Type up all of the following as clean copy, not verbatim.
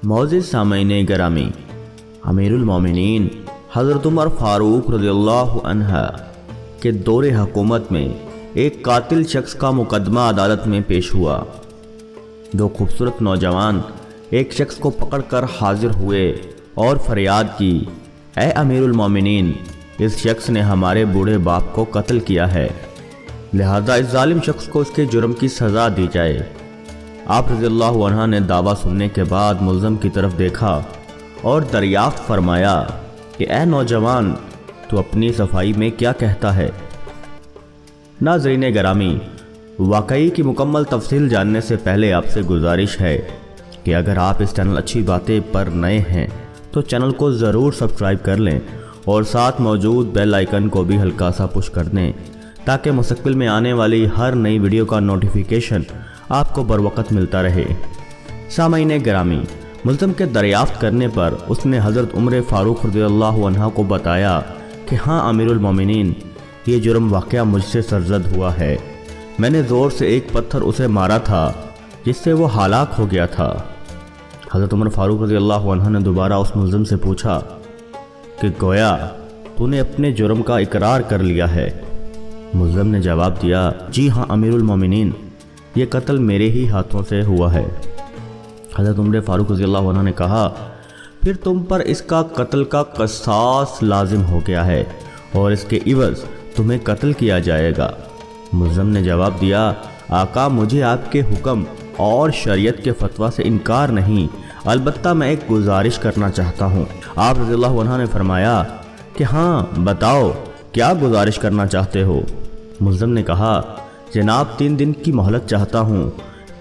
मोअज़्ज़िज़ सामईन गरामी, अमीरुल मोमिनीन हज़रत उमर फ़ारूक रज़ियल्लाहु अन्हा के दौरे हुकूमत में एक कातिल शख्स का मुकदमा अदालत में पेश हुआ। दो खूबसूरत नौजवान एक शख्स को पकड़कर हाजिर हुए और फरियाद की, ए अमीरुल मोमिनीन, इस शख्स ने हमारे बूढ़े बाप को कत्ल किया है, लिहाजा इस जालिम शख्स को उसके जुर्म की सज़ा दी जाए। आप रज़ियल्लाहु अन्हा ने दावा सुनने के बाद मुल्ज़म की तरफ देखा और दरियाफ्त फरमाया कि ए नौजवान, तू अपनी सफाई में क्या कहता है। नाज़रीन गरामी, वाक़ई की मुकम्मल तफसील जानने से पहले आपसे गुजारिश है कि अगर आप इस चैनल अच्छी बातें पर नए हैं तो चैनल को ज़रूर सब्सक्राइब कर लें और साथ मौजूद बेल आइकन को भी हल्का सा पुश कर दें ताकि मुस्तक़बिल में आने वाली हर नई वीडियो का नोटिफिकेशन आपको बरवक़्त मिलता रहे। सामईन गिरामी, मुल्ज़म के दरियाफ्त करने पर उसने हज़रत उमर फ़ारूक रज़ियल्लाहु अन्हा को बताया कि हाँ अमीरुल मोमिनीन, ये जुर्म वाक़या मुझसे सरज़द हुआ है। मैंने ज़ोर से एक पत्थर उसे मारा था जिससे वो हलाक हो गया था। हज़रत उमर फ़ारूक रज़ियल्लाहु अन्हा ने दोबारा उस मुल्ज़म से पूछा कि गोया तूने अपने जुर्म का इकरार कर लिया है। मुल्ज़म ने जवाब दिया, जी हाँ अमीरुल मोमिनीन, ये कत्ल मेरे ही हाथों से हुआ है। हज़रत उमर फ़ारूक रज़ियल्लाहु अन्हु ने कहा, फिर तुम पर इसका कत्ल का क़सास लाजिम हो गया है और इसके इवज़ तुम्हें कत्ल किया जाएगा। मुल्ज़म ने जवाब दिया, आका, मुझे आपके हुक्म और शरीयत के फतवा से इनकार नहीं, अलबत्ता मैं एक गुजारिश करना चाहता हूँ। आप रज़ियल्लाहु अन्हु ने फरमाया कि हाँ बताओ, क्या गुजारिश करना चाहते हो। मुल्ज़म ने कहा, जनाब 3 दिन की मोहलत चाहता हूँ,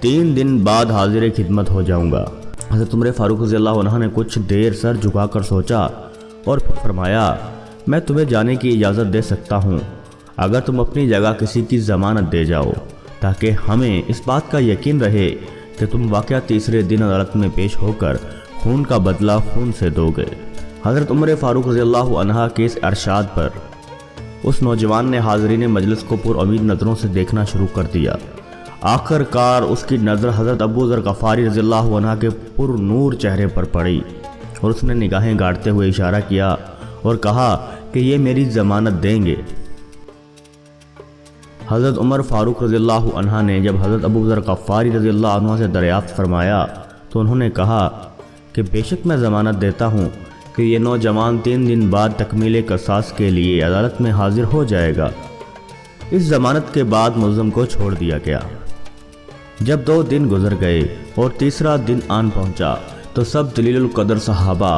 3 दिन बाद हाजिर खिदमत हो जाऊँगा। हज़रत उमर फ़ारूक रज़ियल्लाहु अन्हु ने कुछ देर सर झुकाकर सोचा और फिर फरमाया, मैं तुम्हें जाने की इजाज़त दे सकता हूँ अगर तुम अपनी जगह किसी की ज़मानत दे जाओ, ताकि हमें इस बात का यकीन रहे कि तुम वाक़या तीसरे दिन अदालत में पेश होकर खून का बदला खून से दोगे। हज़रत उमर फ़ारूक रज़ियल्लाहु अन्हा के इस इरशाद पर उस नौजवान ने हाज़रीन मजलिस को पुरउम्मीद नज़रों से देखना शुरू कर दिया। आखिरकार उसकी नज़र हज़रत अबू ज़र गफ़ारी रज़ियल्लाहु अन्हु के पुरनूर चेहरे पर पड़ी और उसने निगाहें गाड़ते हुए इशारा किया और कहा कि ये मेरी ज़मानत देंगे। हज़रत उमर फ़ारूक रज़ियल्लाहु अन्हु ने जब हज़रत अबू ज़र गफ़ारी रज़ियल्लाहु अन्हु से दरियाफ़्त फरमाया तो उन्होंने कहा कि बेशक मैं ज़मानत देता हूँ कि ये नौजवान 3 दिन बाद तकमील क़सास के लिए अदालत में हाजिर हो जाएगा। इस ज़मानत के बाद मुल्ज़म को छोड़ दिया गया। जब 2 दिन गुजर गए और तीसरा दिन आन पहुंचा तो सब जलीलुल क़द्र सहाबा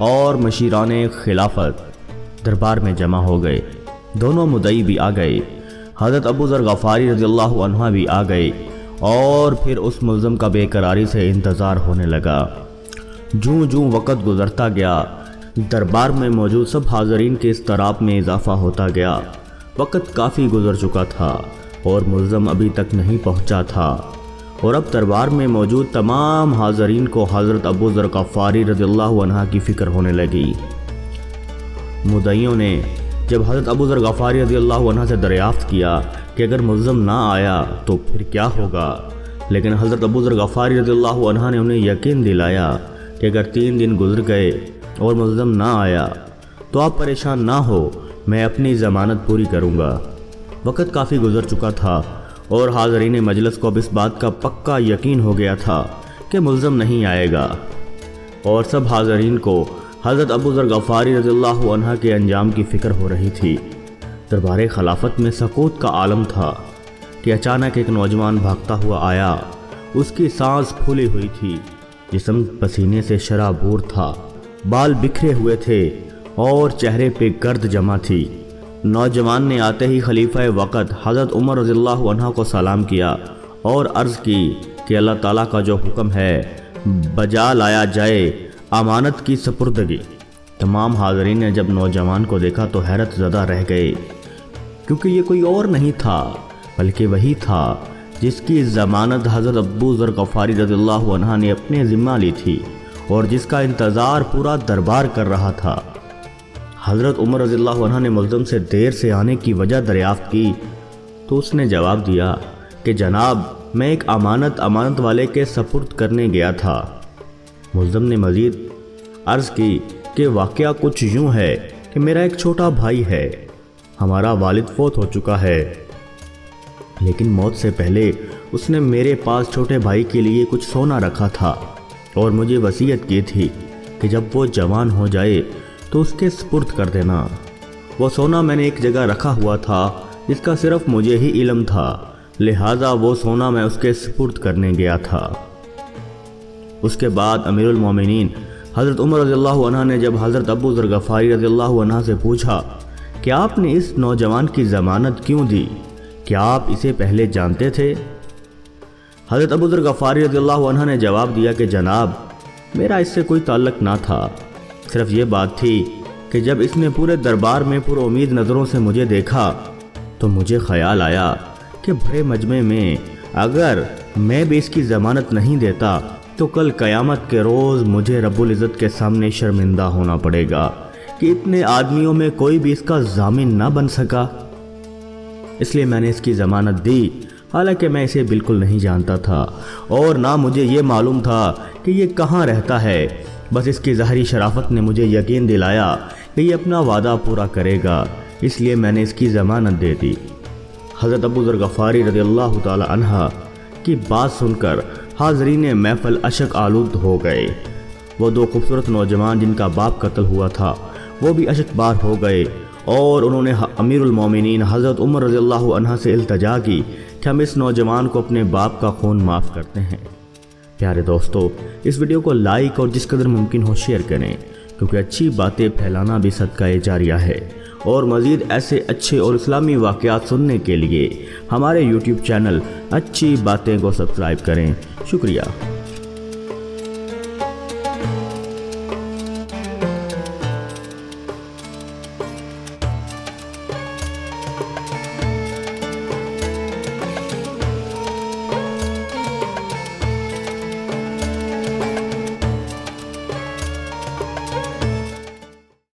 और मशीरान खिलाफत दरबार में जमा हो गए। दोनों मुद्दई भी आ गए, हज़रत अबू ज़र गफ़ारी रज़ियल्लाहु अन्हु भी आ गए और फिर उस मुल्ज़म का बेकरारी से इंतज़ार होने लगा। जूँ जूँ वक़्त गुज़रता गया, दरबार में मौजूद सब हाज़रीन के इज़्तिराब में इजाफ़ा होता गया। वक़्त काफ़ी गुज़र चुका था और मुल्ज़म अभी तक नहीं पहुंचा था और अब दरबार में मौजूद तमाम हाज़रीन को हज़रत अबू ज़र गफ़ारी रज़ियल्लाहु अन्हु की फ़िक्र होने लगी। मुद्दइयों ने जब हज़रत अबू ज़र गफ़ारी रज़ियल्लाहु अन्हु से दरियाफ़्त किया कि अगर मुल्ज़म ना आया तो फिर क्या होगा, लेकिन हज़रत अबू ज़र गफ़ारी रज़ियल्लाहु अन्हु ने उन्हें यकीन दिलाया कि अगर 3 दिन गुजर गए और मुल्ज़म ना आया तो आप परेशान ना हो, मैं अपनी ज़मानत पूरी करूँगा। वक़्त काफ़ी गुजर चुका था और हाज़रीन मजलिस को अब इस बात का पक्का यकीन हो गया था कि मुल्ज़म नहीं आएगा और सब हाज़रीन को हज़रत अबू ज़र गफ़ारी रज़ियल्लाहु अन्हु के अंजाम की फ़िक्र हो रही थी। दरबार खिलाफत में सकूत का आलम था कि अचानक एक नौजवान भागता हुआ आया। उसकी सांस फूली हुई थी, जिस्म पसीने से शराबूर था, बाल बिखरे हुए थे और चेहरे पे गर्द जमा थी। नौजवान ने आते ही खलीफा वक़्त हज़रत उमर रज़ियल्लाहु अन्हु को सलाम किया और अर्ज़ की कि अल्लाह ताला का जो हुक्म है बजा लाया जाए, अमानत की सपुर्दगी। तमाम हाज़रीन ने जब नौजवान को देखा तो हैरत ज़दा रह गए, क्योंकि ये कोई और नहीं था बल्कि वही था जिसकी ज़मानत हज़रत अबू ज़र गफ़ारी रज़ियल्लाहु अन्हु ने अपने ज़िम्मा ली थी और जिसका इंतज़ार पूरा दरबार कर रहा था। हज़रत उमर रज़ियल्लाहु अन्हु ने मुल्ज़म से देर से आने की वजह दरियाफ़्त की तो उसने जवाब दिया कि जनाब, मैं एक अमानत वाले के सपुर्द करने गया था। मुल्ज़म ने मज़ीद अर्ज़ की कि वाक़या कुछ यूँ है कि मेरा एक छोटा भाई है, हमारा वालिद फौत हो चुका है, लेकिन मौत से पहले उसने मेरे पास छोटे भाई के लिए कुछ सोना रखा था और मुझे वसीयत की थी कि जब वो जवान हो जाए तो उसके सुपुर्द कर देना। वो सोना मैंने एक जगह रखा हुआ था जिसका सिर्फ मुझे ही इल्म था, लिहाजा वो सोना मैं उसके सुपुर्द करने गया था। उसके बाद अमीरुल मोमिनीन हज़रत उमर रज़ियल्लाहु अन्हा ने जब हज़रत अबू ज़र गफ़ारी रज़ियल्लाहु अन्हा से पूछा कि आपने इस नौजवान की ज़मानत क्यों दी, क्या आप इसे पहले जानते थे? हज़रत अबू ज़र गफ़ारी रज़ियल्लाहु अन्हा ने जवाब दिया कि जनाब, मेरा इससे कोई ताल्लुक़ ना था, सिर्फ ये बात थी कि जब इसने पूरे दरबार में पुरुमीद नज़रों से मुझे देखा तो मुझे ख्याल आया कि बड़े मजमे में अगर मैं भी इसकी ज़मानत नहीं देता तो कल क़यामत के रोज़ मुझे रब्बुल इज़्ज़त के सामने शर्मिंदा होना पड़ेगा कि इतने आदमियों में कोई भी इसका ज़ामिन ना बन सका। इसलिए मैंने इसकी ज़मानत दी, हालांकि मैं इसे बिल्कुल नहीं जानता था और ना मुझे ये मालूम था कि ये कहाँ रहता है। बस इसकी ज़ाहिरी शराफत ने मुझे यकीन दिलाया कि ये अपना वादा पूरा करेगा, इसलिए मैंने इसकी ज़मानत दे दी। हज़रत अबू ज़र गफ़ारी रज़ियल्लाहु ताला अन्हा की बात सुनकर हाज़रीन महफ़िल अशक आलूद हो गए। वो दो खूबसूरत नौजवान जिनका बाप कत्ल हुआ था वो भी अशकबार हो गए और उन्होंने अमीरुल मोमिनीन हज़रत उमर रज़ियल्लाहु अन्हा से इल्तिजा की कि हम इस नौजवान को अपने बाप का खून माफ़ करते हैं। प्यारे दोस्तों, इस वीडियो को लाइक और जिस कदर मुमकिन हो शेयर करें, क्योंकि अच्छी बातें फैलाना भी सदका जारिया है। और मज़ीद ऐसे अच्छे और इस्लामी वाक़यात सुनने के लिए हमारे YouTube चैनल अच्छी बातें को सब्सक्राइब करें। शुक्रिया।